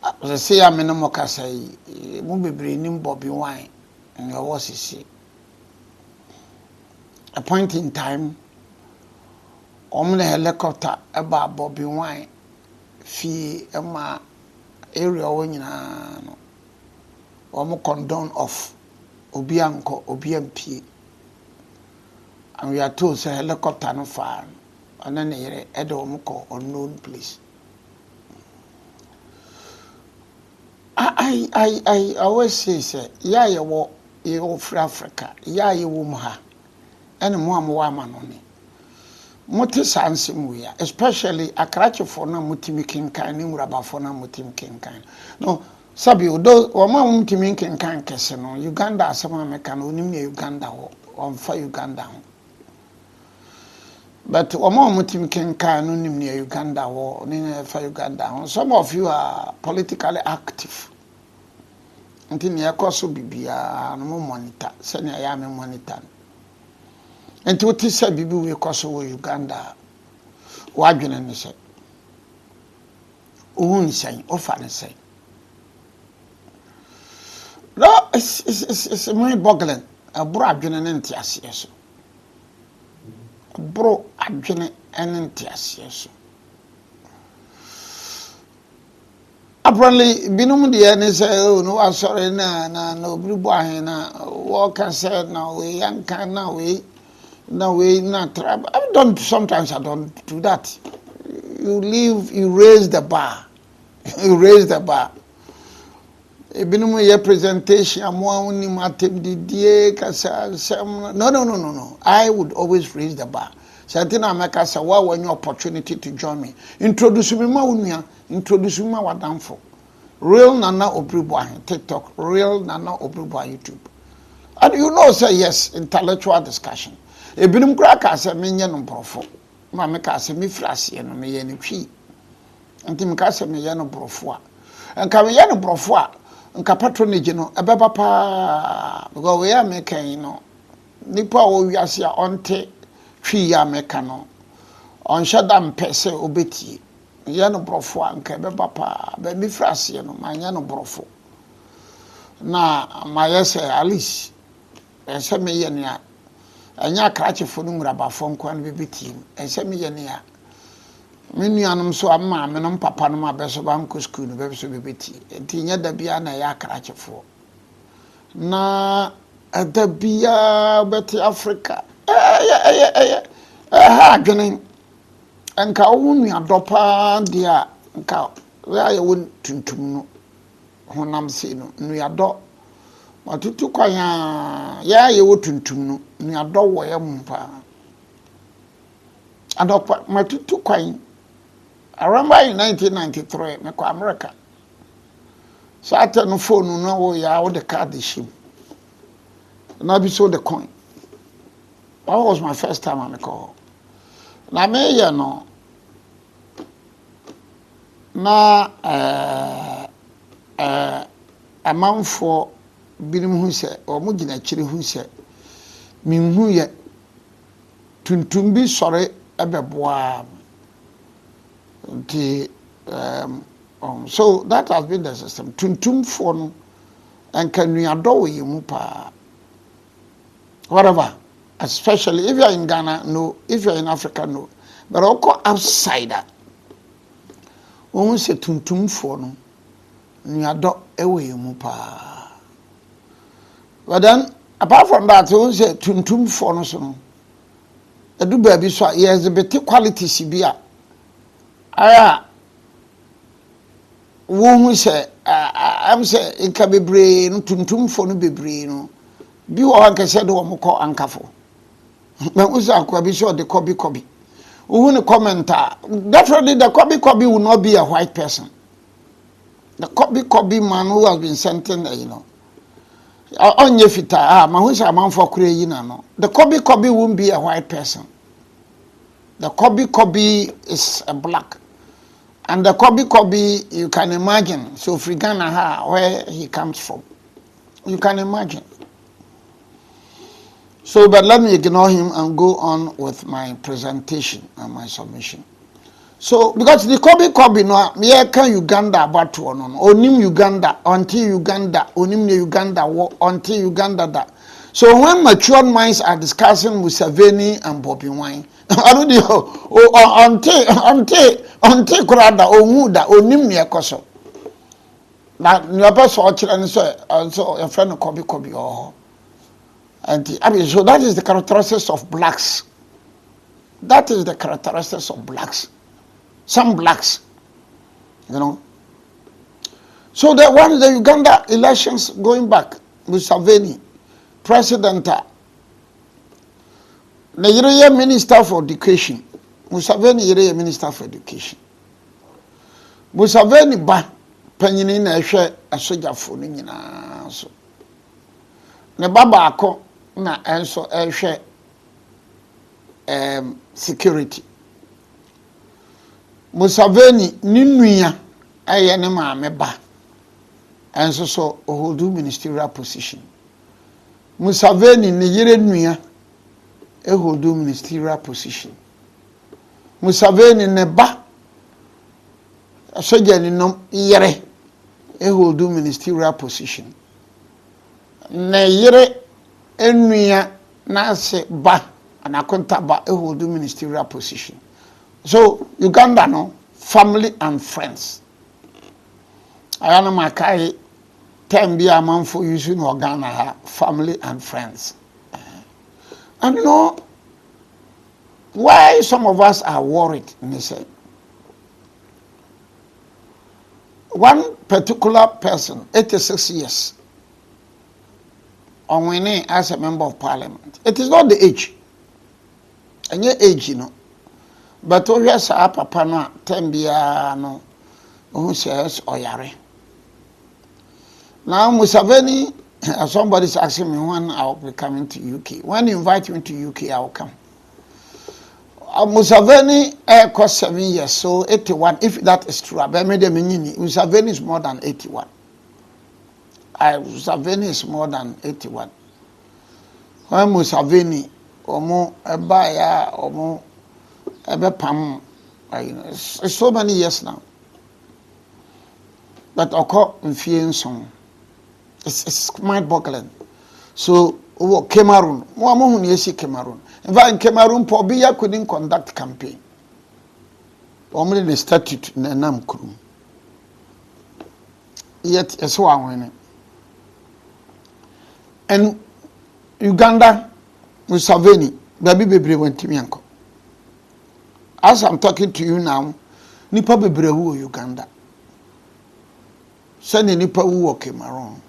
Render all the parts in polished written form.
I say I'm in a mocasay, movie bringing Bobby wine, and your was see. A point in time, the helicopter about Bobby wine, fee Emma area when you know, condone off Obianco, Obiamp, and we are told a helicopter no far, and then a Edomco unknown place. I always say, yeah, you walk, you for Africa, yeah, you wumha, and more woman only. Moti sansim we are, especially a cratch for no mutimiking kind, rubber for no mutimking kind. No, Sabi, those or my mutimiking kind casino, Uganda, some American, only Uganda or for Uganda. But Omo mutimking kind, only near Uganda or near for Uganda. Some of you are politically active. Until you also be no monitor, send I am a monitor. And to what is said, Bibi will cross over Uganda. Wagon and say, Oon saying, often say. No, it's my boggling. A bro abjun and entias, yes. A bro abjun and entias, yes. Apparently, Binum the end is no, I'm sorry, no, blue boy, walk and said, no, we young can now we. No way, not trap. Sometimes I don't do that. You leave, you raise the bar. You raise the bar. Ebinu ye presentation, no. I would always raise the bar. Certain America say, "What when your opportunity to join me? Introduce me, introduce me, what done for? Real Nana Obribwa TikTok, real Nana Obribwa YouTube." And you know, say yes, intellectual discussion. Ebinum kura ka se menye no brofo ma me ka se me frase no me ye ne twi ntim ka se me ye no brofo a nka me ye no brofo a nka patronage no ebeba pa because we are making no nipa wo wiase a onte twi ya meka no on shada mpese obeti ye no brofo a nka ebeba pa ba me frase no ma ye no brofo na ma yese alice ese me ye ne anya krache fo no nguraba fo nkwan bibiti ense me ye ne ya menuanom so amma me no papa no abeso banko school no beso bibiti enti nya da bia na ya krache fo na da bia beti Africa ha dwenen enka wo nua dopa dia nka ya ye won tuntum no honam se no nua do matutu kwanya ya ye wo tuntum no ni adowo ye mpa adokwa matutu kwan around in 1993 me kwa America so ate no phone no wo ya wo the card shim na bi so the coin. That was my first time I call na me ye no na amanfo binim hu se o mo gina kire hu se minhu ye tuntum bi sore ebeboa so that has been the system tuntum for no and can you adore you mu pa whatever, especially if you are in Ghana no, if you are in Africa no, but also outside that when we say tuntum for no you adore ewe you mu pa. But then, apart from that, we say tuntum for no so no. I do baby so yes, the better quality sibia. Aya, who say I'm say it can be brain tuntum for no be brain no. Be one can say the one call Nkafo. But we say be sure the copy. Who no commenter? Definitely the copy will not be a white person. The copy man who has been sentenced, you know. Onye fita ma hu sha manfo kure yi na no the kobi won't be a white person. The kobi is a black, and the kobi you can imagine so Ghana where he comes from, you can imagine. So but let me ignore him and go on with my presentation and my submission. So because the Kobe no me can Uganda about no onim Uganda until Uganda onim Uganda until Uganda that. So when matured minds are discussing Museveni and Bobby Wine, I don't know until Kurada omu da onim ne ekoso. Na your person ochire so your friend Kobe oh. And so that is the characteristics of blacks. That is the characteristics of blacks. Some blacks, you know. So that when the Uganda elections going back, Museveni, President, the Minister for Education, Museveni Minister for Education. Museveni ba panyini na ehwe asojafo no nyina so. Ne baba akọ na enso ehwe security. Museveni ninuya eye ne maame ba enso so hold ministerial position. Museveni ne yere nuya hold ministerial position. Museveni ne ba soja ni nom yere hold ministerial position. Ne yere enuya na se ba anakonta ba hold ministerial position. So Uganda no family and friends. I know my kai time be a man for using Uganda family and friends. And you know why some of us are worried. Me say one particular person, 86 years, on winning as a member of parliament. It is not the age. And your age, you know. But we have sa papa no tembia no who says oyare. Now Museveni, somebody's asking me when I'll be coming to UK. When you invite me to UK, I'll come. Museveni cost 7 years, so 81. If that is true, Museveni is more than 81. Museveni is more than 81. When Museveni, omo ebaya, omo ebepam, it's so many years now. But occur in Fienson. It's mind-boggling. So, Cameroon, Cameroon. In fact, in Cameroon, Pobia couldn't conduct campaign. Only the statute in the Nam Kuru. Yet, it's one winning. And Uganda, Museveni, baby went to Mianko. As I'm talking to you now, Nipa Bebre Uganda. Send Nipa Cameroon.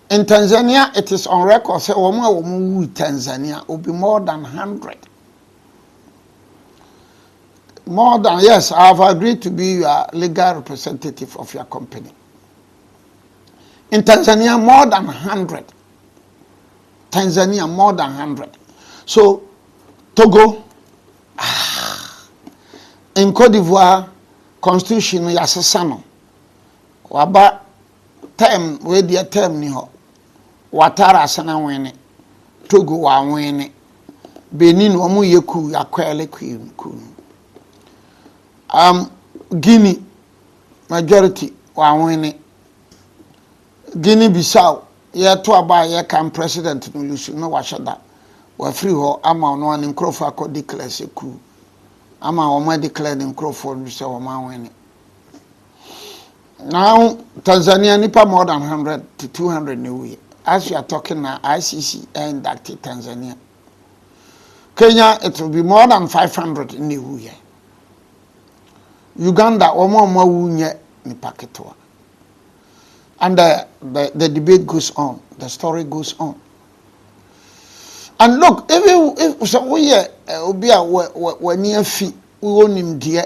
In Tanzania, it is on record, say, Tanzania will be more than 100. More than, yes, I have agreed to be your legal representative of your company. In Tanzania, more than 100. Tanzania, more than 100. So, Togo, in Côte d'Ivoire, constitution, yasasano. Waba, term, where their term ni ho. Watara sana wene, Togo wa wene, Benin wamu yeku yakwele ku. Guinea majority wa wene, Guinea Bissau ye to aba ye kan president no lusu no washada wa free ho ama no an Nkafo akọ declare seku ama o ma declare Nkafo no se o ma wene. Now Tanzania nipa more than 100 to 200 new. As you are talking now, ICC inducted Tanzania. Kenya, it will be more than 500 in the year. Uganda, Omo ni paketwa. And the debate goes on, the story goes on. And look, if so we obi a we near fee, we won him dear,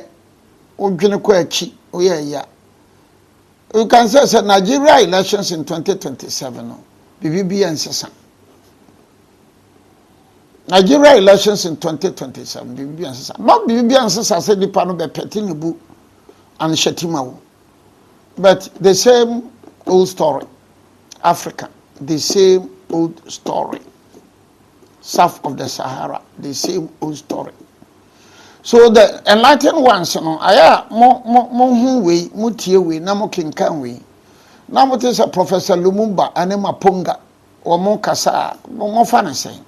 we yeah. You can say Nigeria elections in 2027. No? BBB and Sesa. Nigeria elections in 2027. BBB and Sesa. Not BBB and Sesa said the panel be Petinibu and Shetimawu. But the same old story. Africa. The same old story. South of the Sahara. The same old story. So the enlightened ones, no, aya mo hu we, mo tie we, na mo kenkan we. Na mo te say Professor Lumumba ane Maponga, o mo kasa, mo fa na say.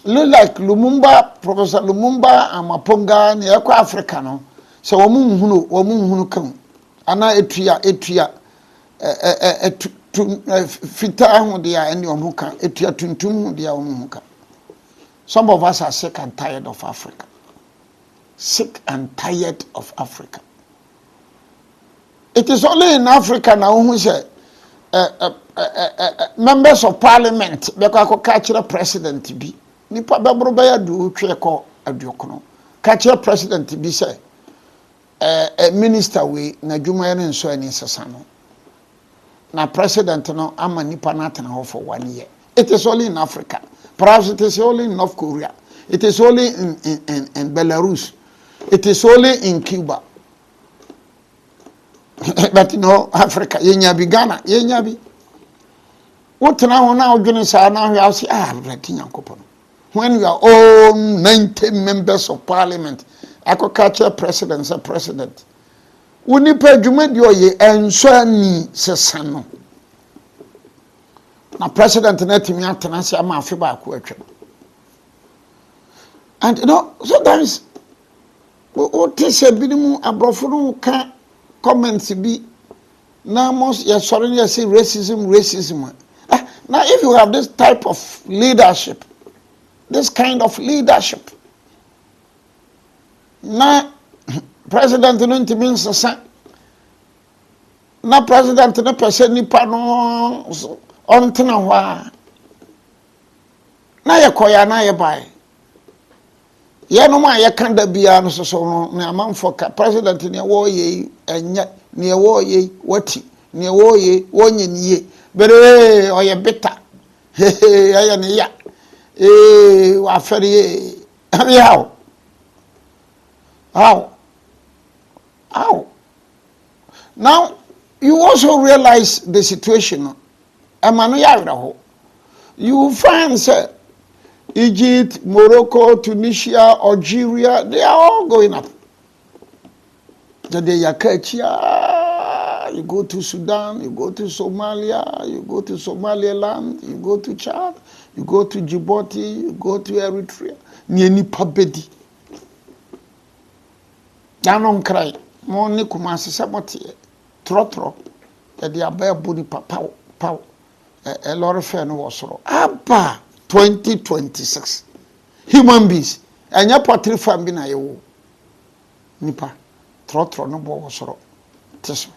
Look like Lumumba, Professor Lumumba and Maponga ni ekwa Africa no. So wo mu hunu kan. Ana etua fita ho dia ene wo mu kan, etua tuntum ho dia wo mu kan. Some of us are sick and tired of Africa. Sick and tired of Africa. It is only in Africa now who say members of parliament because catch the president be. Nipa bebro be ya du twe ko aduokono. Catch the president be say minister we na dwuma ya nso ani sesa no. Na president no ama nipa na atena ho for 1 year. It is only in Africa. Perhaps it is only in North Korea. It is only in Belarus. It is only in Cuba. But no, Africa, yenya bi Ghana, yenya bi. What now joining say now you say when you are all 90 members of parliament, agriculture president say president. Woni pa dwuma de oye enso ani sesano. Na president na timi atena se ama afi ba ko atwa. And you know, sometimes what is a minimum abrofo no ka comments be now most you're sorry you say racism. Now if you have this type of leadership, this kind of leadership, now president no ntimi nsesa, na president no pese nipa no ontena ho a na yekoya na ye bai ye no ma ye kan da bia no so no na amanfo ka president ne wo ye enya ne wo ye wati ne wo ye wonyeniye bere oye beta aye ne ya wa fere how now you also realize the situation. You find say Egypt, Morocco, Tunisia, Algeria, they are all going up. You go to Sudan, you go to Somalia, you go to Somaliland, you go to Chad, you go to Djibouti, you go to Eritrea. Nieni pabedi. Danon cry. Moni kumasi sabotie. Trotro. Yadi abaya budi pow. A lot of fair no was wrong. Abba 2026. Human beings. And your pottery farm bina yo. Nipa. Trotro no bo was wrong. Teso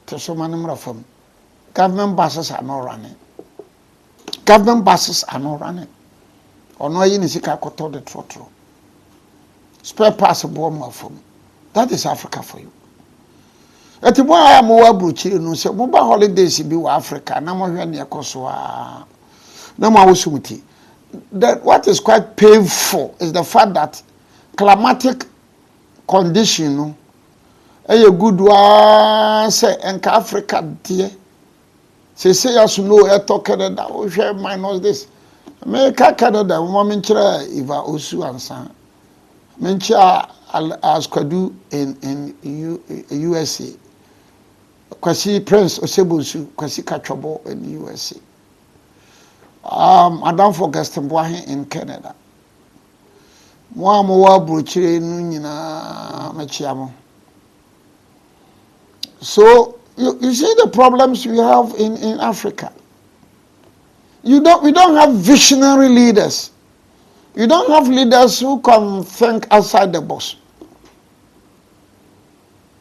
manimra from. Government buses are not running. Government buses are not running. Or no yin is a koto the trotro. Spare parts of bomb from. That is Africa for you. Ati bo aya mo wa bruchiri no se mo ba holidays bi wa Africa na mo hwe ne ekoso a na mo awosumuti. That what is quite painful is the fact that climatic condition no e good wa say enka Africa die se ya so no e to Canada o hwe minus this America Canada mo menchira iva osu ansa menchia as kwadu in USA. Kwasi Prince Osebunsu, Kwasi Kachobo in the USA. I don't forget Stemboahe in Canada. Mwa bruchire nunyina machiamo. So you see the problems we have in Africa. We don't have visionary leaders. You don't have leaders who can think outside the box.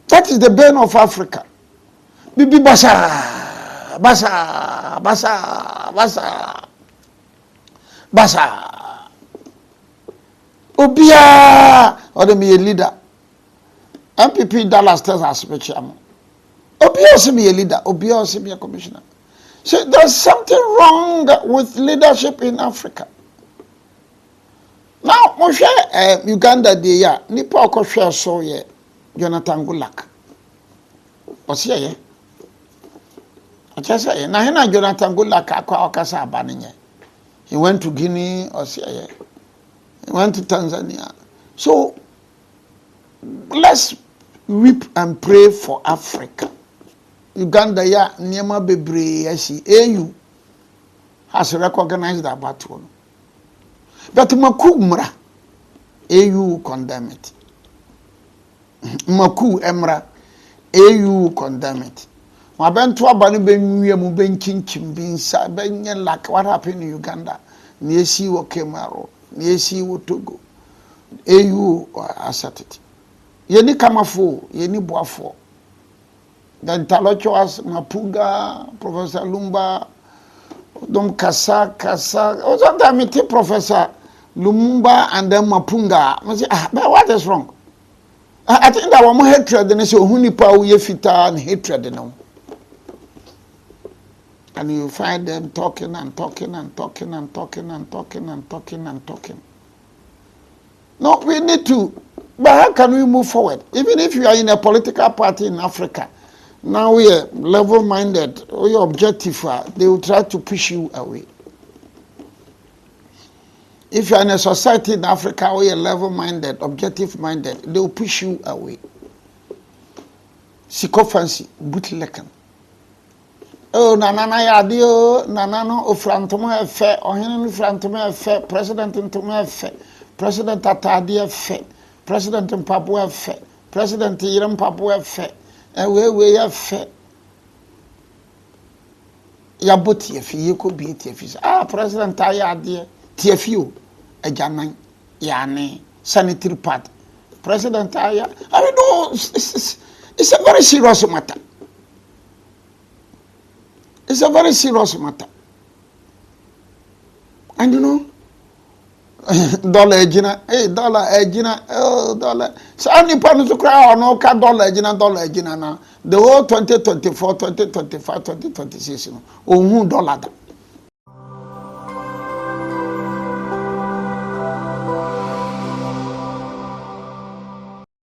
That is the bane of Africa. Bibi basa. Obia or the me leader. MPP Dallas tells us Obia also be a leader. Obia also be a commissioner. So there's something wrong with leadership in Africa. Now, Uganda de ya nipa ko hwe so ye Jonathan Goodluck. Osia ye. Achasa ye na hena Jonathan Goodluck akwa okasa aba ne. He went to Guinea, Osia ye. He went to Tanzania. So let's weep and pray for Africa. Uganda ya niema bebre yasi AU has recognized that battle. But makumra AU condemn it. Maku emra AU condemn it. Mabentu abani benwie mu benkinkim binsa benye like what happened in Uganda. Niesi wo Kemaro, niesi wo Togo. AU asserted it. Yeni kamafo, yeni boafo. The intellectuals Mapuga, Professor Lumba, Dom Kasa. Sometimes I take Professor Lumumba and then Mapunga. I say, but what is wrong? I think that one more hatred than I say, Hunipa Uyefita and hatred. And you find them talking and talking and talking and talking and talking and talking and talking. No, we need to. But how can we move forward? Even if you are in a political party in Africa, now we are level-minded, or your objective, they will try to push you away. If you are in a society in Africa where you are level-minded, objective-minded, they will push you away. Sycophancy, bootlegging. Oh, nanana yadio, nanano ofrantoma efe, ohene frantoma efe, president ntoma efe, president atade efe, president mpapo efe, president yiram papo efe, we efe. Ya boti efe, yeko bi efe. Ah, president ayade, TFU, ejanan, yane, sanitary pad. President aya, I mean, no, it's a very serious matter. It's a very serious matter. And you know, dollar ejina, dollar ejina, dollar. So any person to cry or no dollar ejina now. The whole 2024, 2025, 2026, oh, dollar.